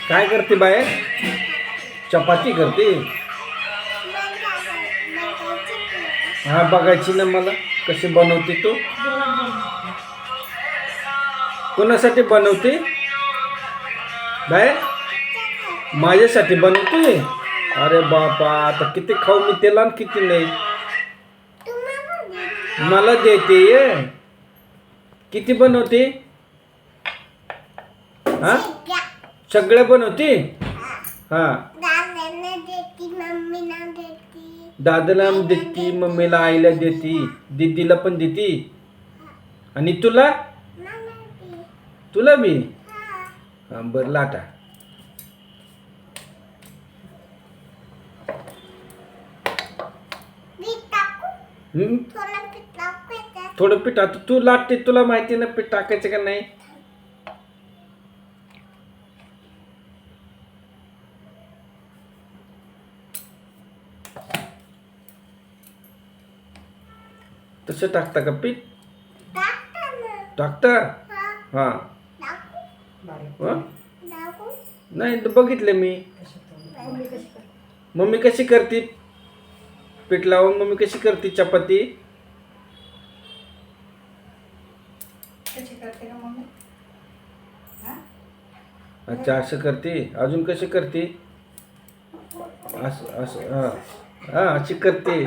काय करते बाहेर? चपाती करते. हा, बघायची ना मला कशी बनवते तू. कोणासाठी बनवते बाहेर? माझ्यासाठी बनवते. अरे बापा, आता किती खाऊ मी त्याला आणि किती नाही. मला देते. किती बनवते? हा, सगळं बनवते. हा, दादाला देती, मम्मीला, आईला देती, दीदीला पण देती. आणि तुला? तुला बी? हा, बरं लाटा. थोडं पीठ. आता तू लाटते, तुला माहिती ना पीठ टाकायचं का नाही. तसं टाकता का पीठ? टाकता. हा, नाही बघितलं मी. मम्मी कशी करते पीठ लावून? मम्मी कशी करते चपाती? अच्छा, असं करते. अजून कशी करते? असं असं. हा हा, अशी करते.